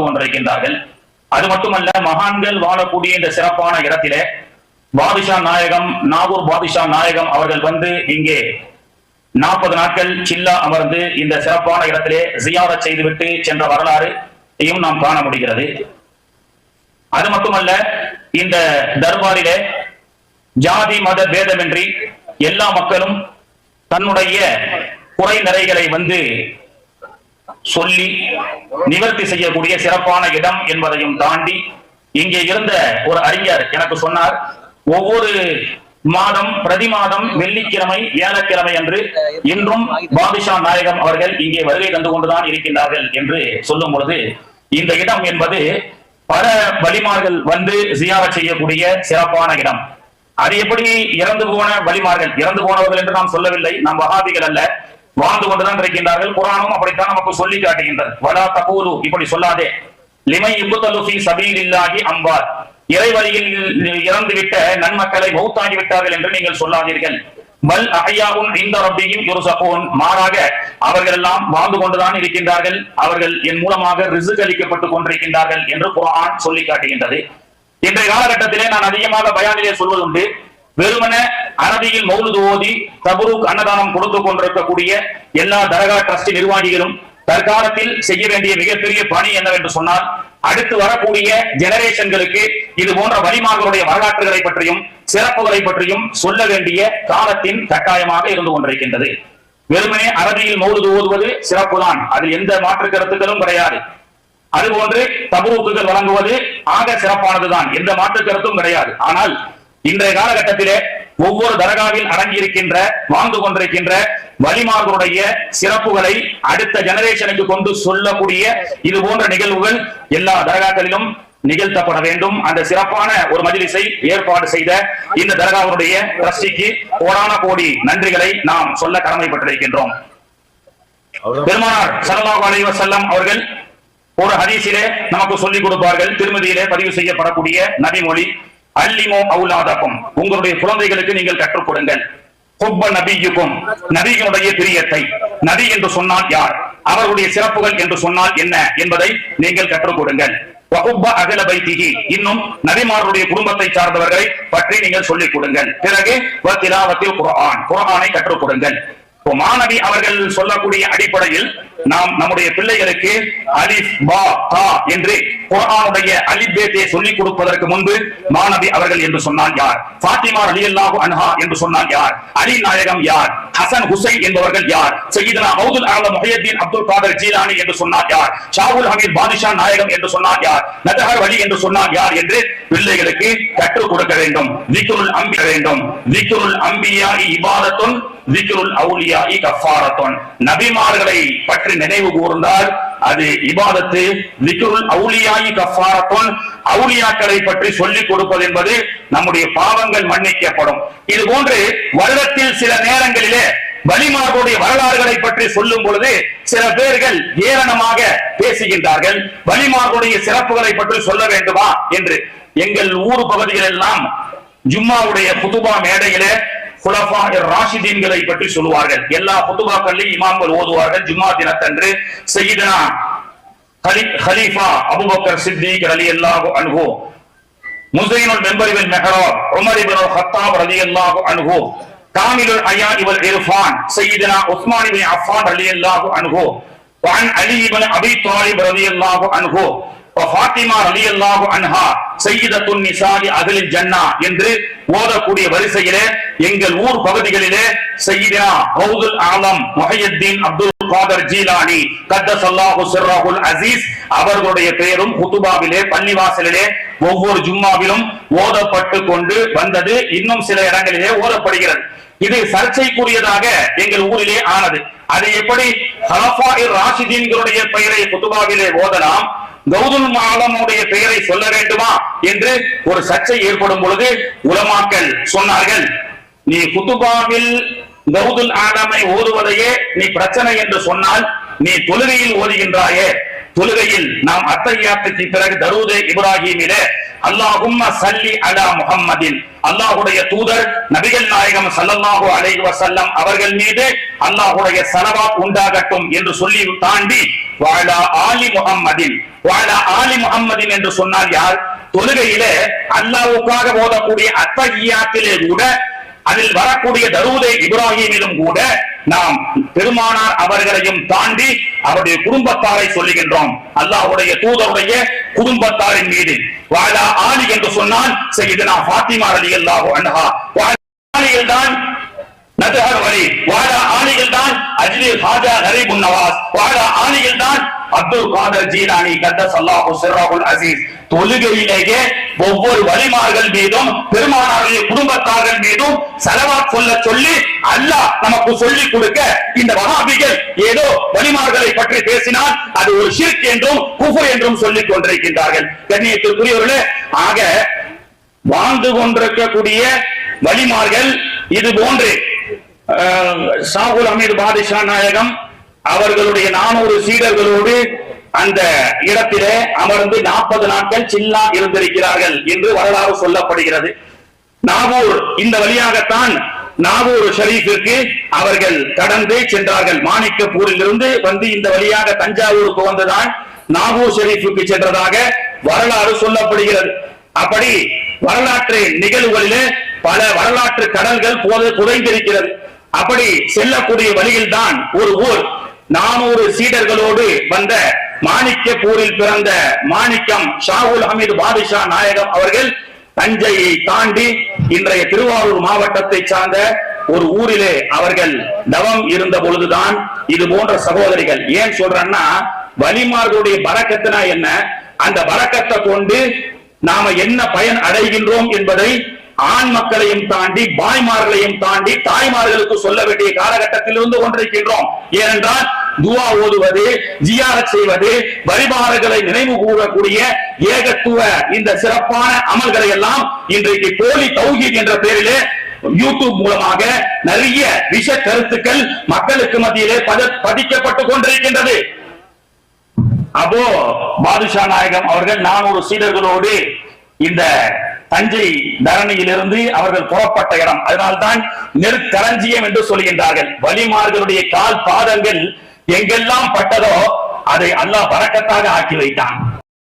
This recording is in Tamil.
கொண்டிருக்கின்றார்கள். அது மட்டுமல்ல, மகான்கள் வாழக்கூடிய இந்த சிறப்பான இடத்திலே பாதுஷா நாயகம், நாகூர் பாதுஷா நாயகம் அவர்கள் வந்து இங்கே 40 நாட்கள் சில்லா அமர்ந்து இந்த சிறப்பான இடத்திலே ஜியாரத் செய்துவிட்டு சென்ற வரலாறையும் நாம் காண முடிகிறது. அது மட்டுமல்ல, இந்த தர்பாரிலே ஜாதி மத பேதமின்றி எல்லா மக்களும் தன்னுடைய குறை நிறைகளை வந்து சொல்லி நிவர்த்தி செய்யக்கூடிய சிறப்பான இடம் என்பதையும் தாண்டி இங்கே இருந்த ஒரு அறிஞர் எனக்கு சொன்னார், ஒவ்வொரு மாதம் பிரதி மாதம் வெள்ளிக்கிழமை வியாழக்கிழமை என்று இன்றும் பாதுஷா நாயகம் அவர்கள் இங்கே வருகை தந்து கொண்டுதான் இருக்கின்றார்கள் என்று சொல்லும் பொழுது, இந்த இடம் என்பது பல வலிமார்கள் வந்து ஜியாரத் செய்யக்கூடிய சிறப்பான இடம். அது எப்படி இறந்து போன வலிமார்கள், இறந்து போனவர்கள் என்று நாம் சொல்லவில்லை, நாம் வஹாபிகள் அல்ல, வாழ்ந்து கொண்டுதான் இருக்கின்றார்கள். குர்ஆனும் அப்படித்தான் நமக்கு சொல்லி காட்டுகின்றது. வலா தகூலு, இப்படி சொல்லாதே, லிமை யுக்தலு ஃபீ சபீலில்லாஹி அம்வாத், இறைவழியில் இறந்துவிட்ட நன்மக்களை மௌத்தாகி விட்டார்கள் என்று நீங்கள் சொல்லாதீர்கள். பல் அஹ்யாஉன் இன்த ரப்பிஹிம் யுர்ஸகூன், மாறாக அவர்கள் எல்லாம் வாழ்ந்து கொண்டுதான் இருக்கின்றார்கள், அவர்கள் என் மூலமாக ரிஸ்க் அளிக்கப்பட்டுக் கொண்டிருக்கின்றார்கள் என்று குர்ஆன் சொல்லி காட்டுகின்றது. இன்றைய காலகட்டத்திலே நான் அதிகமாக பயானிலே சொல்வதுண்டு, வெறுமன அரபியில் மௌலுது ஓதி தபுருக் அன்னதானம் கொடுத்துக் கொண்டிருக்கக்கூடிய எல்லா தர்கா ட்ரஸ்ட் நிர்வாகிகளும் தற்காலத்தில் செய்ய வேண்டிய மிகப்பெரிய பணி என்னவென்று சொன்னால், அடுத்து வரக்கூடிய ஜெனரேஷன்களுக்கு இது போன்ற வலிமார்களுடைய வரலாற்றுகளை பற்றியும் சிறப்புகளை பற்றியும் சொல்ல வேண்டிய காலத்தின் கட்டாயமாக இருந்து கொண்டிருக்கின்றது. வெறுமனே அரபியில் மௌலுது ஓதுவது சிறப்புதான், அதில் எந்த மாற்று கருத்துக்களும் கிடையாது. அதுபோன்று தபுருக்குகள் வழங்குவது ஆக சிறப்பானதுதான், எந்த மாற்று கருத்தும் கிடையாது. ஆனால் இன்றைய காலகட்டத்திலே ஒவ்வொரு தர்காவில் அடங்கியிருக்கின்ற வாழ்ந்து கொண்டிருக்கின்ற வலிமார்களுடைய சிறப்புகளை அடுத்த ஜெனரேஷனுக்கு கொண்டு சொல்லக்கூடிய இது போன்ற நிகழ்வுகள் எல்லா தர்காக்களிலும் நிகழ்த்தப்பட வேண்டும். அந்த சிறப்பான ஒரு மஜ்லிஸை ஏற்பாடு செய்த இந்த தர்காவுடைய ட்ரஸ்டிக்கு கோடான கோடி நன்றிகளை நாம் சொல்ல கடமைப்பட்டிருக்கின்றோம். பெருமானார் ஸல்லல்லாஹு அலைஹி வஸல்லம் அவர்கள் ஒரு ஹதீஸிலே நமக்கு சொல்லிக் கொடுப்பார்கள், திருமதியிலே பதிவு செய்யப்படக்கூடிய நபிமொழி, அல்லிமோ அவுலாதக்கும், உங்களுடைய குழந்தைகளுக்கு நீங்கள் கற்றுக் கொடுங்கள். ஹுப்ப நபியுக்கும், நபியினுடைய பிரியத்தை, நபி என்று சொன்னால் யார், அவருடைய சிறப்புகள் என்று சொன்னால் என்ன என்பதை நீங்கள் கற்றுக் கொடுங்கள். வஹுப்ப அஹ்ல பைத்திஹி, இன்னும் நபிமாருடைய குடும்பத்தை சார்ந்தவர்களை பற்றி நீங்கள் சொல்லிக் கொடுங்கள். பிறகு வதிலாவத்தில் குர்ஆன், குர்ஆனை கற்றுக் கொடுங்கள். மாணவி அவர்கள் சொல்லக்கூடிய அடிப்படையில் நாம் நம்முடைய பிள்ளைகளுக்கு அலிஃப் பா தா என்று குர்ஆனுடைய அலிஃப் பேத்தை சொல்லிக் கொடுப்பதற்கு முன்பு மாணவி அவர்கள் என்று சொன்னால் யார், ஃபாத்திமா ரலியல்லாஹு அன்ஹா என்று சொன்னால் யார், அலி நாயகம் யார், ஹசன் ஹுசைன் என்பவர்கள் யார், சையீதுனா மௌதுல் ஆலம் முஹய்யத்தீன் அப்துல் காதர் ஜீலானி என்று சொன்னால் யார், ஷாவுல் ஹமீத் பாதுஷா நாயகம் என்று சொன்னால் யார், நதஹர் வலி என்று சொன்னால் யார் என்று பிள்ளைகளுக்கு கற்றுக் கொடுக்க வேண்டும். திக்ருல் அம்பியா வேண்டும். திக்ருல் அம்பியா இபாதத்துன், திக்ருல் அவுலியா கஃபாரத்துன், நபிமார்களை பற்றி நினைவு கூர்ந்தால் அது இபாதத்து. திக்ருல் அவுலியா கஃபாரத்துன், அவுலியாக்களை பற்றி சொல்லிக் கொடுப்பது என்பது நம்முடைய பாவங்கள் மன்னிக்கப்படும். இது போன்று வருடத்தில் சில நேரங்களிலே வலிமார்களுடைய வரலாறுகளை பற்றி சொல்லும் பொழுது சில பேர்கள் ஏளனமாக பேசுகின்றார்கள், வலிமார்களுடைய சிறப்புகளை பற்றி சொல்ல வேண்டுமா என்று. எங்கள் ஊர் பகுதிகள் எல்லாம் ஜும்மாவுடைய குதுபா மேடையிலே குலஃபா ராஷிதீன்களை பற்றி சொல்லுவார்கள். எல்லா குதுபாக்களையும் இமாம்கள் ஓதுவார்கள். ஜும்மா தினத்தன்று சையீதுனா கலீஃபா அபூபக்கர் சித்திக் ரலியல்லாஹு அன்ஹு, முஸைனுல் மிம்பர் வல் மிஹ்ராப் உமர் இப்னு கத்தாப் ரலியல்லாஹு அன்ஹு, காமிலுல் ஹயா வல் இர்ஃபான் சையீதுனா உஸ்மான் இப்னு அஃபான் ரலியல்லாஹு அன்ஹு, வஅன் அலி இப்னு அபி தாலிப் ரலியல்லாஹு அன்ஹு, ஃபாத்திமா ரலியல்லாஹு அன்ஹா சையீதத்துன் நிசாஇ அஹ்லில் ஜன்னah என்று ஓதக்கூடிய வரிசையிலே எங்கள் ஊர் பகுதிகளிலே சையீதுனா கௌதுல் ஆலம் முஹய்யத்தீன் அப்துல் காதர் ஜீலானி கத்தஸல்லாஹு சிர்ரஹுல் அஸீஸ் அவர்களுடைய பெயரும் குதுபாவிலே பள்ளிவாசலிலே ஒவ்வொரு ஜும்மாவிலும் ஓதப்பட்டு கொண்டு வந்தது. இன்னும் சில இடங்களிலே ஓதப்படுகிறது. இது சர்ச்சைக்குரியதாக எங்கள் ஊரிலே ஆனது. அது எப்படி ஹலஃபாஇ ராஷிதீன்களுடைய பெயரை குதுபாவிலே ஓதலாம், கௌதுல் ஆலமுடைய பெயரை சொல்ல வேண்டுமா என்று ஒரு சர்ச்சை ஏற்படும் பொழுது உலமாக்கள் சொன்னார்கள், நீ குதுபாவில் கௌதுல் ஆலமை ஓதுவதையே நீ பிரச்சனை என்று சொன்னால் நீ தொழுகையில் ஓதுகின்றாயே, தொழுகையில் நாம் அத்தஹியாத்துக்கு பிறகு தரூதே இப்ராஹிமிலே அல்லாஹும்ம ஸல்லி அலா முஹம்மதின், அல்லாஹ்வுடைய தூதர் நபிகள் நாயகம் ஸல்லல்லாஹு அலைஹி வஸல்லம் அவர்கள் மீது அல்லாஹ்வுடைய ஸலவாத் உண்டாகட்டும் என்று சொல்லி தாண்டி வஅலா ஆலி முஹம்மதின், வஅலா ஆலி முஹம்மதின் என்று சொன்னால் யார்? தொழுகையிலே அல்லாஹ்வுக்காக ஓதக்கூடிய அத்தஹியாத்திலே கூட அதில் வரக்கூடிய தரூதே இப்ராஹிமிலும் கூட நாம் பெருமானார் அவர்களையும் தாண்டி அவருடைய குடும்பத்தாரை சொல்லுகின்றோம். அல்லாஹ்வுடைய தூதருடைய குடும்பத்தாரின் மீது வஅலா ஆலி என்று சொன்னால் சய்யிதனா ஃபாத்திமா ரலியல்லாஹு அன்ஹா, ஆலியில் தான் நஜஹர் வலி, வஅலா ஆலியில் தான் அஜ்லி ஹாஜா கரீபுன் நவாஸ், வஅலா ஆலியில் தான் அப்துல் காதர் ஜீலானி கத்தஸல்லாஹு சிர்ரஹுல் அஸீஸ். தொழுகையிலேயே ஒவ்வொரு வலிமார்கள் மீதும் பெருமானாருடைய குடும்பத்தார்கள் மீதும் ஸலவாத் சொல்ல சொல்லி அல்லாஹ் நமக்கு சொல்லி கொடுக்க இந்த வஹாபிகள் ஏதோ வலிமார்களை பற்றி பேசினால் அது ஒரு ஷிர்க் என்றும் குஃப்ர் என்றும் சொல்லிக் கொண்டிருக்கின்றார்கள். கண்ணியத்திற்குரியவர்களே, ஆக வாழ்ந்து கொண்டிருக்கக்கூடிய வலிமார்கள் இது போன்று ஷாகுல் ஹமீது பாதுஷா நாயகம் அவர்களுடைய 400 சீடர்களோடு அந்த இடத்திலே அமர்ந்து 40 நாட்கள் சில்லா இருந்திருக்கிறார்கள் என்று வரலாறு சொல்லப்படுகிறது. நாகூர் இந்த வழியாகத்தான் நாகூர் ஷரீஃபிற்கு அவர்கள் கடந்து சென்றார்கள். மாணிக்கப்பூரில் இருந்து வந்து இந்த வழியாக தஞ்சாவூருக்கு வந்துதான் நாகூர் ஷரீஃபுக்கு சென்றதாக வரலாறு சொல்லப்படுகிறது. அப்படி வரலாற்று நிகழ்வுகளிலே பல வரலாற்று கடல்கள் புதைந்திருக்கிறது. அப்படி செல்லக்கூடிய வழியில் தான் ஒரு ஊர் 400 சீடர்களோடு வந்த மாணிக்கப்பூரில் பிறந்த மாணிக்கம் ஷாகுல் ஹமீது பாதுஷா நாயகம் அவர்கள் தஞ்சையை தாண்டி இன்றைய திருவாரூர் மாவட்டத்தை சார்ந்த ஒரு ஊரிலே அவர்கள் தவம் இருந்த பொழுதுதான் இது போன்ற சகோதரிகள். ஏன் சொல்றேன்னா, வலிமார்களுடைய பரக்கத்துனா என்ன, அந்த பரக்கத்தை கொண்டு நாம என்ன பயன் அடைகின்றோம் என்பதை ஆண் மக்களையும் தாண்டி பாய்மார்களையும் தாண்டி தாய்மார்களுக்கு சொல்ல வேண்டிய காலகட்டத்தில் இருந்து கொண்டிருக்கின்றோம். ஏனென்றால் துவா ஓதுவது, ஜியாரத் செய்வது, வழிபாடுகளை நினைவு கூறக்கூடிய ஏகத்துவ இந்த சிறப்பான அமல்களை எல்லாம் இன்றைக்கு போலி தௌஹீத் என்ற பெயரிலே யூடியூப் மூலமாக நிறைய விஷ கருத்துக்கள் மக்களுக்கு மத்தியிலே பதிக்கப்பட்டுக் கொண்டிருக்கின்றது. அப்போ பாதுஷா நாயகம் அவர்கள் 400 சீடர்களோடு இந்த தஞ்சை தரணியிலிருந்து அவர்கள் புறப்பட்ட இடம், அதனால்தான் நெற்களஞ்சியம் என்று சொல்கின்றார்கள். வலிமார்களுடைய கால் பாதங்கள் எங்கெல்லாம் பட்டதோ அதை அல்லாஹ் பரக்கத்தாக ஆக்கி வைத்தான்.